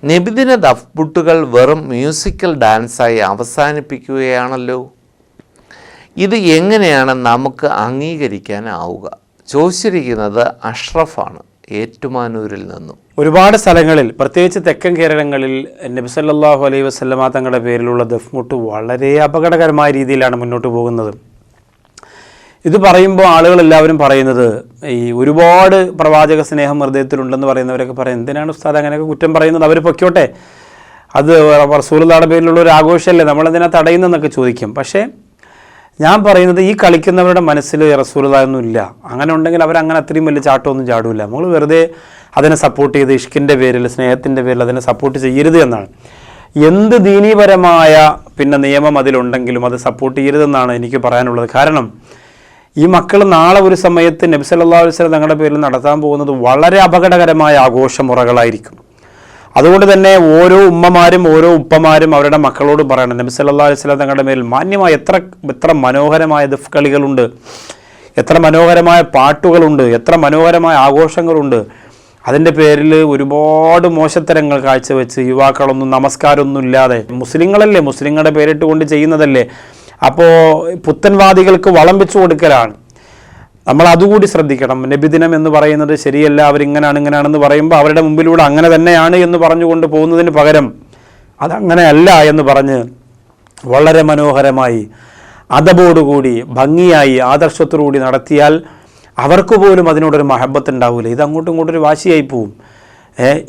നബിദിന ദഫ്മുട്ടുകൾ വെറും മ്യൂസിക്കൽ ഡാൻസായി അവസാനിപ്പിക്കുകയാണല്ലോ. ഇത് എങ്ങനെയാണ് നമുക്ക് അംഗീകരിക്കാനാവുക? ചോദിച്ചിരിക്കുന്നത് അഷ്റഫാണ് ഏറ്റുമാനൂരിൽ നിന്നും. ഒരുപാട് സ്ഥലങ്ങളിൽ, പ്രത്യേകിച്ച് തെക്കൻ കേരളങ്ങളിൽ നബി സല്ലല്ലാഹു അലൈഹി വസല്ലമ തങ്ങളുടെ പേരിലുള്ള ദഫ്മുട്ട് വളരെ അപകടകരമായ രീതിയിലാണ് മുന്നോട്ട് പോകുന്നത്. ഇത് പറയുമ്പോൾ ആളുകളെല്ലാവരും പറയുന്നത്, ഈ ഒരുപാട് പ്രവാചക സ്നേഹം ഹൃദയത്തിലുണ്ടെന്ന് പറയുന്നവരൊക്കെ പറയും, എന്തിനാണ് ഉസ്താദ് അങ്ങനെയൊക്കെ കുറ്റം പറയുന്നത്, അവർ പൊയ്ക്കോട്ടെ, അത് റസൂലുള്ളാഹിയുടെ പേരിലുള്ള ഒരു ആഘോഷമല്ലേ, നമ്മളെന്തിനാ തടയുന്നതെന്നൊക്കെ ചോദിക്കും. പക്ഷേ ഞാൻ പറയുന്നത്, ഈ കളിക്കുന്നവരുടെ മനസ്സിൽ റസൂലുള്ളാഹി ഒന്നും ഇല്ല. അങ്ങനെ ഉണ്ടെങ്കിൽ അവരങ്ങനെ അത്രയും വലിയ ചാട്ടമൊന്നും ചാടില്ല. നമ്മൾ വെറുതെ അതിനെ സപ്പോർട്ട് ചെയ്ത് ഇഷ്കിൻ്റെ പേരിൽ, സ്നേഹത്തിൻ്റെ പേരിൽ അതിനെ സപ്പോർട്ട് ചെയ്യരുത് എന്നാണ്. എന്ത് ദീനീപരമായ നിയമം അതിലുണ്ടെങ്കിലും അത് സപ്പോർട്ട് ചെയ്യരുതെന്നാണ് എനിക്ക് പറയാനുള്ളത്. കാരണം ഈ മക്കൾ നാളെ ഒരു സമയത്ത് നബി സല്ലല്ലാഹു അലൈഹി വസല്ലം തങ്ങളുടെ പേരിൽ നടത്താൻ പോകുന്നത് വളരെ അപകടകരമായ ആഘോഷമുറകളായിരിക്കും. അതുകൊണ്ട് തന്നെ ഓരോ ഉമ്മമാരും ഓരോ ഉപ്പമാരും അവരുടെ മക്കളോട് പറയണം, നബി സല്ലല്ലാഹു അലൈഹി വസല്ലം തങ്ങളുടെ മേൽ മാന്യമായ എത്ര മനോഹരമായ ദഫ് കളികളുണ്ട്, എത്ര മനോഹരമായ പാട്ടുകളുണ്ട്, എത്ര മനോഹരമായ ആഘോഷങ്ങളുണ്ട്. അതിൻ്റെ പേരിൽ ഒരുപാട് മോശത്തരങ്ങൾ കാഴ്ചവെച്ച് യുവാക്കളൊന്നും നമസ്കാരമൊന്നും ഇല്ലാതെ, മുസ്ലിങ്ങളല്ലേ, മുസ്ലിങ്ങളുടെ പേരിട്ട് കൊണ്ട് ചെയ്യുന്നതല്ലേ, അപ്പോൾ പുത്തൻവാദികൾക്ക് വളം വെച്ചു കൊടുക്കലാണ്. നമ്മൾ അതുകൂടി ശ്രദ്ധിക്കണം. നബിദിനം എന്ന് പറയുന്നത് ശരിയല്ല, അവരിങ്ങനെയാണെന്ന് പറയുമ്പോൾ അവരുടെ മുമ്പിലൂടെ അങ്ങനെ തന്നെയാണ് എന്ന് പറഞ്ഞുകൊണ്ട് പോകുന്നതിന് പകരം അതങ്ങനെയല്ല എന്ന് പറഞ്ഞ് വളരെ മനോഹരമായി അദബോടുകൂടി ഭംഗിയായി ആദർശത്തോടുകൂടി നടത്തിയാൽ അവർക്ക് പോലും അതിനോടൊരു മഹബത്ത് ഉണ്ടാവില്ല. ഇത് അങ്ങോട്ടും ഇങ്ങോട്ടൊരു വാശിയായി പോവും.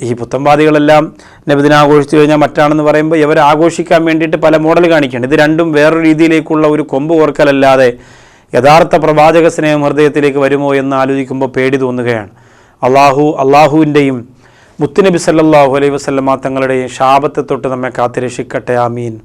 ഈ പുത്തൻവാദികളെല്ലാം നബിദിനം ആഘോഷിച്ചു കഴിഞ്ഞാൽ മറ്റാണെന്ന് പറയുമ്പോൾ ഇവർ ആഘോഷിക്കാൻ വേണ്ടിയിട്ട് പല മോഡൽ കാണിക്കുകയാണ്. ഇത് രണ്ടും വേറൊരു രീതിയിലേക്കുള്ള ഒരു കൊമ്പ് കോർക്കലല്ലാതെ യഥാർത്ഥ പ്രവാചക സ്നേഹം ഹൃദയത്തിലേക്ക് വരുമോ എന്ന് ആലോചിക്കുമ്പോൾ പേടി തോന്നുകയാണ്. അള്ളാഹുവിൻ്റെയും മുത്തുനബി സല്ലല്ലാഹു അലൈഹി വസല്ലമ തങ്ങളുടെയും ശാപത്തെ തൊട്ട് നമ്മെ കാത്തുരക്ഷിക്കട്ടെ. ആമീൻ.